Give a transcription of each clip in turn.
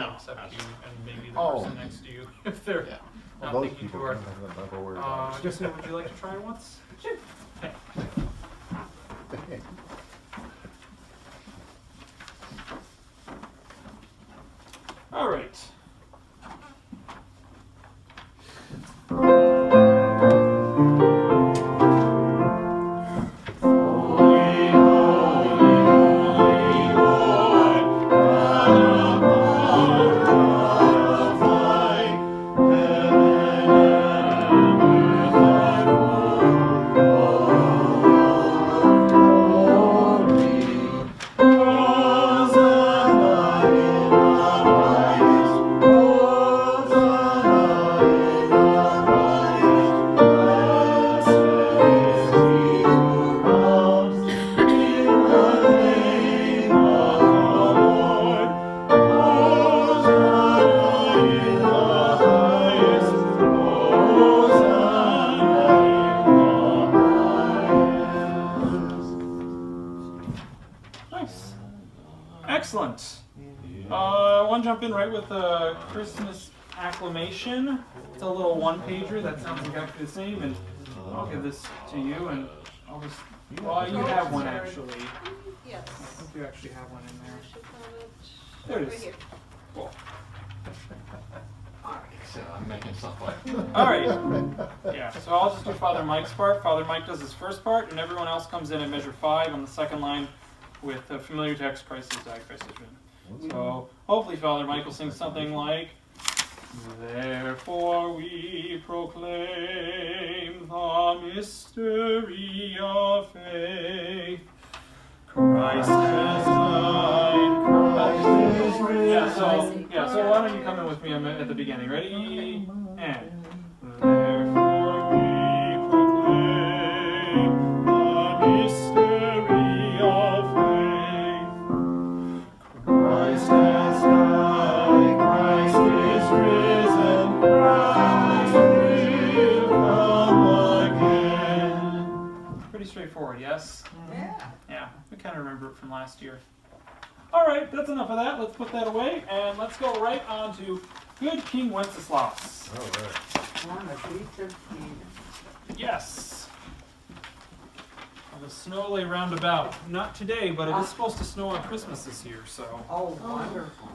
No, except that's- you and maybe the Oh. person next to you, if they're Yeah. not Those thinking people too hard. don't have to worry about Jessica, would you like to try it once? Sure. Okay. it. All right. Nice. Excellent. I want to jump in right with the Christmas acclamation. It's a little one-pager that sounds exactly the same, and I'll give this to you, and I'll just. Well, you have one actually. Yes. I think you actually have one in there. I should have it. There it Right is. here. Cool. So I'm making stuff up. All right. Yeah. So I'll just do Father Mike's part. Father Mike does his first part, and everyone else comes in at measure 5 on the second line with the familiar text, Christ has died, Christ has risen. So hopefully Father Mike will sing something like, "Therefore we proclaim the mystery of faith. Christ has died, Christ is risen." So why don't you come in with me at the beginning? Ready? And therefore we proclaim the mystery of faith. Christ has died, Christ is risen, Christ will come again. Pretty straightforward, yes? Yeah. Yeah, we kind of remember it from last year. All right, that's enough of that. Let's put that away, and let's go right on to Good King Wenceslas. All right. On the beach of Eden. Yes. The snow lay round about. Not today, but it is supposed to snow on Christmas this year, so. Oh, wonderful.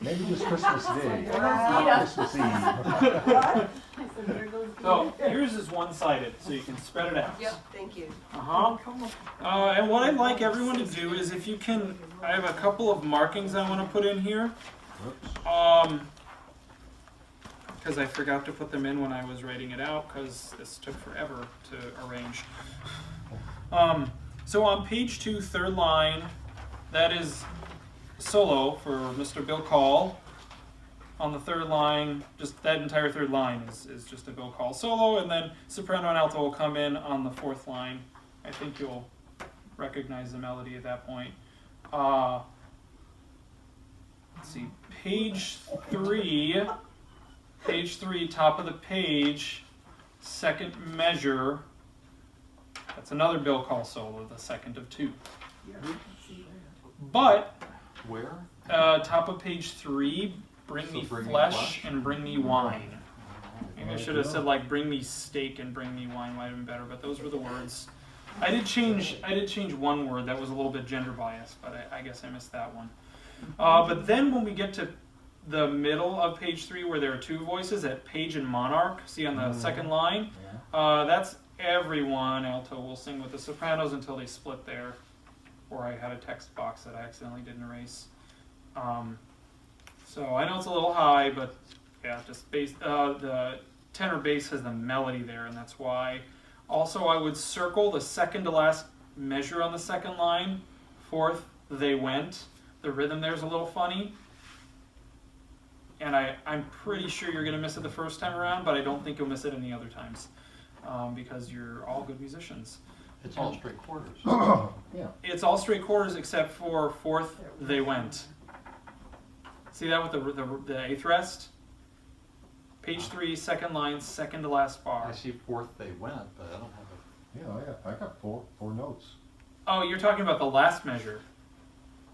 Maybe just Christmas Day, Wow. not Christmas Eve. So yours is one-sided, so you can spread it out. Yep, thank you. Uh-huh. And what I'd like everyone to do is if you can, I have a couple of markings I want to put in here. Because I forgot to put them in when I was writing it out, because this took forever to arrange. So on page 2, third line, that is solo for Mr. Bill Call. On the third line, just that entire third line is just a Bill Call solo, and then soprano and alto will come in on the fourth line. I think you'll recognize the melody at that point. Let's see, page 3, top of the page, second measure. That's another Bill Call solo, the second of 2. But Where? top of page 3, bring So me bring me flesh flesh? and bring me wine. Maybe I should have said like bring me steak and bring me wine might have been better, but those were the words. I did change one word that was a little bit gender biased, but I guess I missed that one. But then when we get to the middle of page 3 where there are 2 voices at Page and Monarch, see on the second line, that's everyone. Alto will sing with the sopranos until they split there, or I had a text box that I accidentally didn't erase. So I know it's a little high, but yeah, just bass. The tenor bass has the melody there, and that's why. Also, I would circle the second to last measure on the second line. Fourth, they went. The rhythm there's a little funny. And I'm pretty sure you're going to miss it the first time around, but I don't think you'll miss it any other times because you're all good musicians. It's all straight quarters. Yeah. It's all straight quarters except for fourth, they went. See that with the eighth rest? Page 3, second line, second to last bar. I see fourth they went, but I don't have Yeah, I got four notes. Oh, you're talking about the last measure.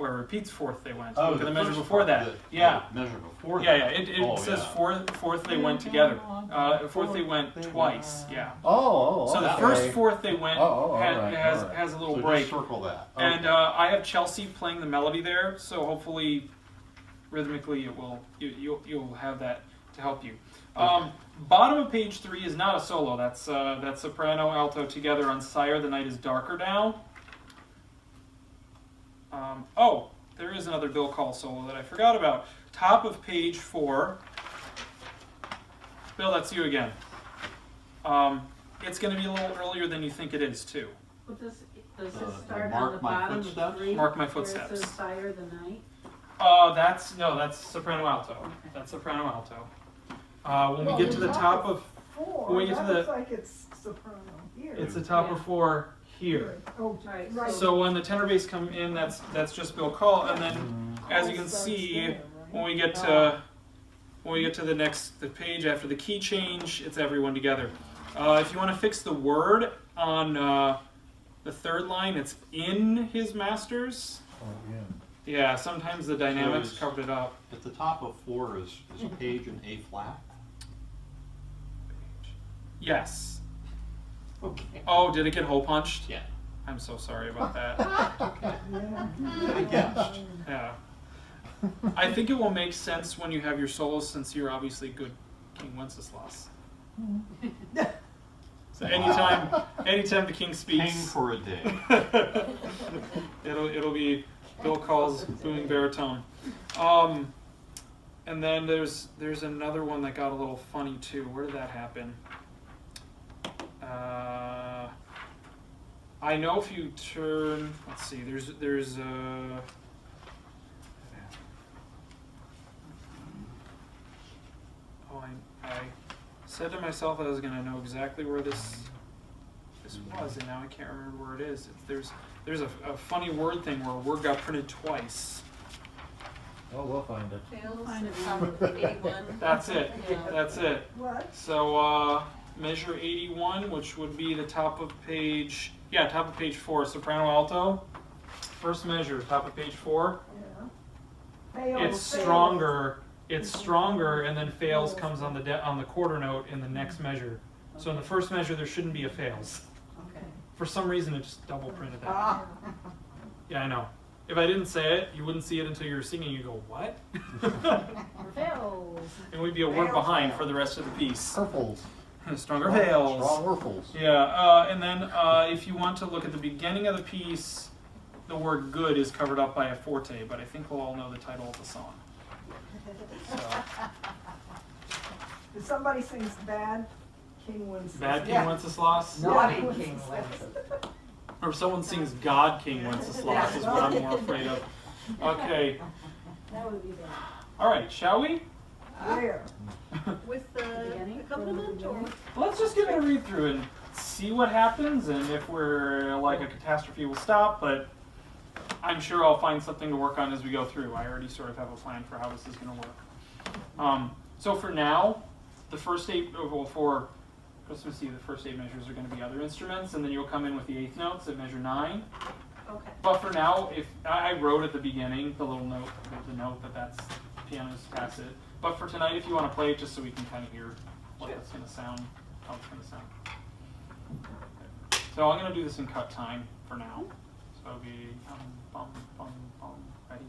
where it repeats fourth they went. Oh, Look at the measure first before part, that. Yeah. the measure before Yeah, that. it Oh, says yeah. fourth they went together. Fourth they went twice, yeah. Oh, So the okay. first fourth they went all right, has all right. has a little So break. just circle that. And Okay. I have Chelsea playing the melody there, so hopefully rhythmically it will you'll have that to help you. Okay. Bottom of page 3 is not a solo. That's soprano alto together on Sire. The Night is Darker Now. Oh, there is another Bill Call solo that I forgot about. Top of page 4. Bill, that's you again. It's going to be a little earlier than you think it is too. Well, does this The start Mark on the My bottom of Footsteps? 3? Mark My Where Footsteps. it says Sire the Night? That's soprano alto. That's soprano alto. When we get to the top of, when we get to the, looks like it's soprano here. it's the top of Yeah. 4 here. Oh, Right, right. So when the tenor bass come in, that's just Bill Call, and then as you can see, when we get to the page after the key change, it's everyone together. If you want to fix the word on the third line, it's in his masters. Oh, yeah. Yeah, sometimes the dynamics is- covered it up. At the top of 4 is page and A flat. Yes. Okay. Oh, did it get hole punched? Yeah. I'm so sorry about that. Against. Yeah. I think it will make sense when you have your solos, since you're obviously good King Wenceslas. So anytime the king King speaks, for a day. it'll be Bill Call's booming baritone. And then there's another one that got a little funny too. Where did that happen? I know if you turn, let's see, there's I said to myself I was gonna know exactly where this was, and now I can't remember where it is. There's a funny word thing where a word got printed twice. Oh, we'll find it. We'll find it. Probably 81. That's it. Yeah. That's it. What? So measure 81, which would be the top of page, top of page 4, soprano alto. First measure, top of page 4. Yeah. Fails, It's stronger. It's stronger, and then fails comes on the quarter note in the next measure. So in the first measure, there shouldn't be a fails. Okay. For some reason, it just double printed that. Ah. Yeah, I know. If I didn't say it, you wouldn't see it until you were singing. You go, what? Fails. And we'd be a word Fails. behind for the rest of the piece. Purples. Stronger fails. Strong purples. Yeah, and then if you want to look at the beginning of the piece, the word good is covered up by a forte, but I think we'll all know the title of the song. So, If somebody sings bad, King wins. Bad King Yeah. Wenceslas? Naughty Yeah. King wins. Or if someone sings God King Wenceslas is what I'm more afraid of. Okay, That would be bad. alright, shall we? Where? With the Beginning? accompaniment or? Let's just give it a read through and see what happens, and if we're like a catastrophe, we'll stop, but I'm sure I'll find something to work on as we go through. I already sort of have a plan for how this is going to work. So for now, the first 8, well, for Christmas Eve, the first 8 measures are going to be other instruments, and then you'll come in with the 8th notes at measure 9. Okay. But for now, if I wrote at the beginning the little note, the note that's piano's tacit. But for tonight, if you want to play it, just so we can kind of hear what it's going to sound, how it's going to sound. So I'm going to do this in cut time for now. So it'll be bum, bum, bum, ready.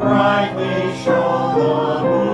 Brightly shone the moon.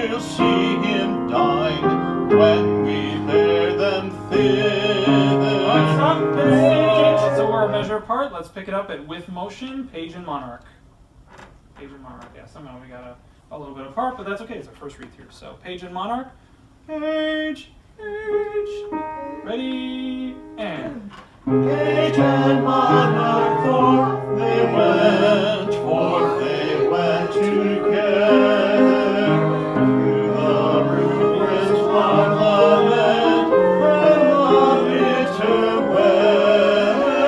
we'll see him dine when we bear them thither. Stop. Page. So we're a measure apart. Let's pick it up at with motion, page and monarch. Page and monarch. Yeah, somehow we got a little bit apart, but that's okay. It's our first read through. So page and monarch. Page. Ready and. Page and monarch, forth they went together through the ruinous wonderland and the bitter weather.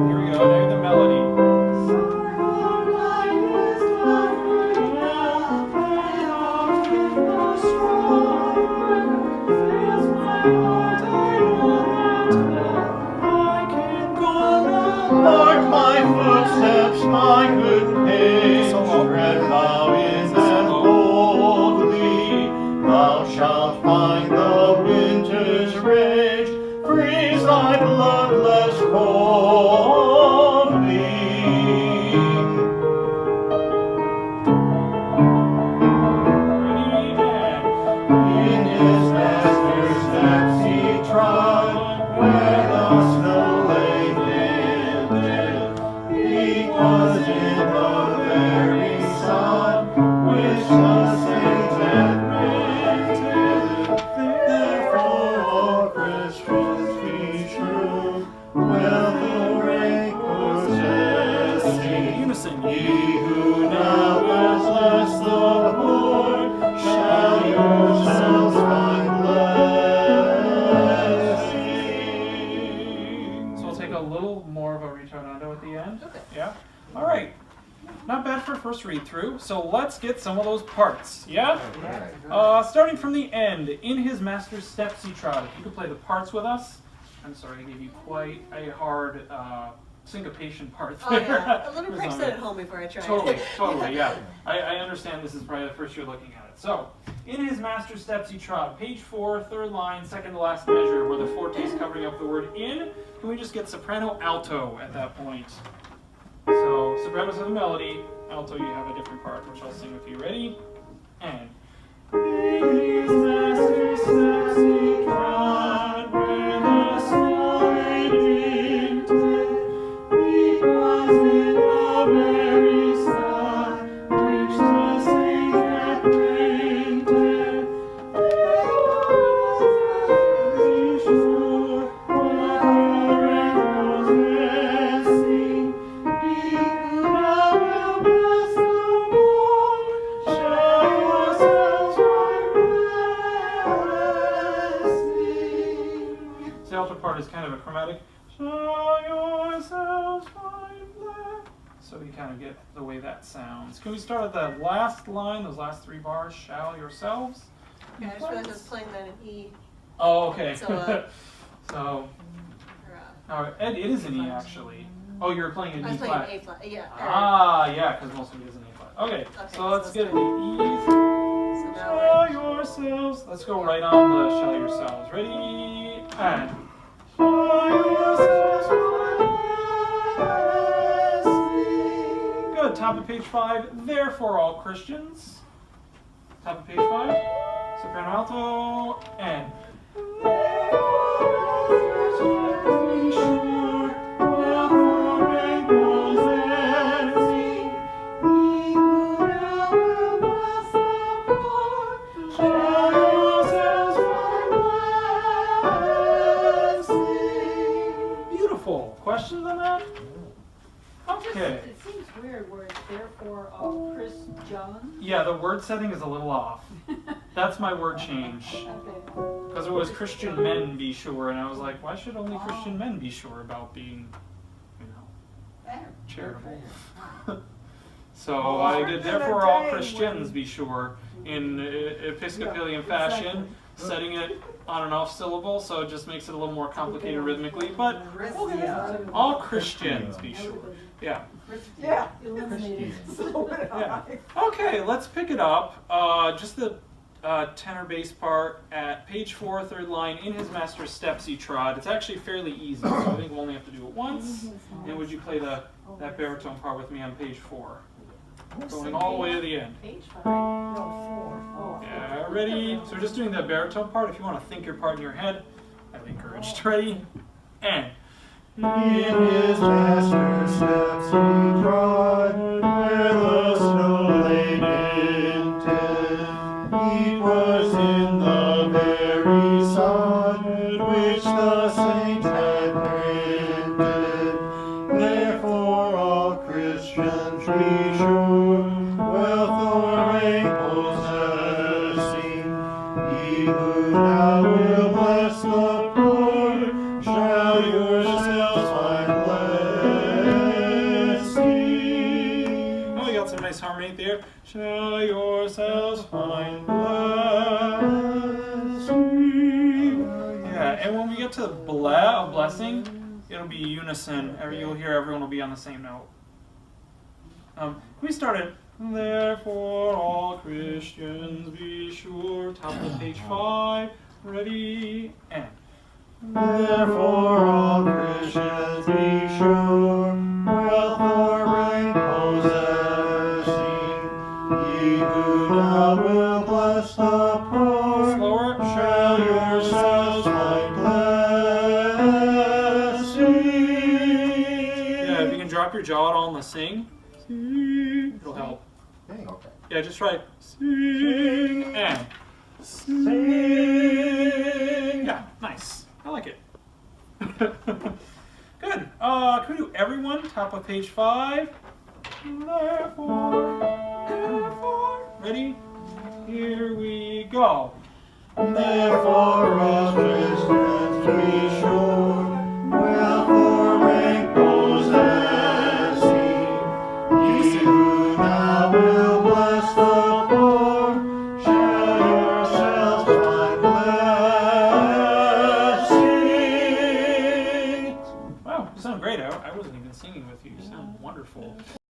Here we go. Now the melody. Mark my footsteps, my good page, tread thou in them boldly. Thou shalt find the winter's rage, freeze thy bloodless cold being. In his master's steps he trod, where the snow lay dinted. He was in the very sod which the saints had printed. Therefore, all Christians be true, well the rank possessing. Unison. Ye who now bless the Lord, shall yourselves find blessing. So we'll take a little more of a ritornado at the end. Okay. Yeah? All right. Not bad for a first read through. So let's get some of those parts. Yeah? Starting from the end. In his master's steps he trod. If you could play the parts with us. I'm sorry, I gave you quite a hard syncopation part Oh there. yeah, let me For practice some that of at home before I try Totally, it. totally, yeah. I understand this is probably the first you're looking at it. So, in his master's steps he trod. Page 4, third line, second to last measure, where the forte is covering up the word in. Can we just get soprano, alto at that point? So, sopranos have a melody, alto you have a different part, which I'll sing with you. Ready? And. In his master's steps he trod, where the snow lay dinted. It was in the very sun which the saints had printed. There was the shore where the rain was blessing. Ye who now will bless the Lord, shall yourselves find blessing. The alto part is kind of a chromatic. Shall yourselves find blessing. So you kind of get the way that sounds. Can we start at that last line, those last 3 bars? Shall yourselves? Yeah, I just realized I was playing that in E. Oh, okay. So, So, Or, all right. Ed, it is an E actually. Oh, you're playing an I E was playing flat. A flat. Yeah. Ah, yeah, because most of it is an E flat. Okay, so so let's let's get do the E's. So now Shall yourselves. Let's go right on the shall yourselves. Ready? And. Shall yourselves find blessing. Good. Top of page 5. Therefore, all Christians. Top of page 5. Soprano alto. And. Beautiful. Questions on that? Okay. It seems weird where it's therefore all Christians. Yeah, the word setting is a little off. That's my word change. Okay. Because it was Christian men be sure, and I was like, why should only Christian men be sure about being, you know, charitable? So I did, therefore all Christians be sure, in Episcopalian fashion, setting it on an off syllable, so it just makes it a little more complicated rhythmically, but all Christians be sure. Yeah. Yeah. Eliminated. So would Yeah. I. Okay, let's pick it up. Just the tenor bass part at page 4, third line. In his master's steps he trod. It's actually fairly easy, so I think we'll only have to do it once. And would you play the that baritone part with me on page 4. Who's Going singing? all the way to the end. Page 5. No, 4. Oh. Yeah, ready? So we're just doing the baritone part. If you want to think your part in your head, I'd be encouraged. Ready? And. In his master's steps he trod, where the snow lay dinted. He was in the very sod which the saints had printed. Therefore all Christians be sure, wealth or rank possessing, ye who now will bless the poor, shall yourselves find blessing. Oh, we got some nice harmony there. Shall yourselves find blessing. Yeah, and when we get to blessing, it'll be unison. You'll hear everyone will be on the same note. We started. Therefore, all Christians be sure. Top of page 5. Ready? And. Therefore all Christians be sure, wealth or rank possessing, ye who now will bless the poor, Slower. shall yourselves find blessing. Yeah, if you can drop your jaw at all in the sing, it'll help. Okay. Yeah, just try sing and Sing. yeah, nice. I like it. Good. Can we do everyone? Top of page 5. Therefore. Ready? Here we go. Therefore all Christians be sure, wealth or rank possessing, ye who now will bless the poor, shall yourselves find blessing. Wow, you sound great. I wasn't even singing with you. You sound wonderful.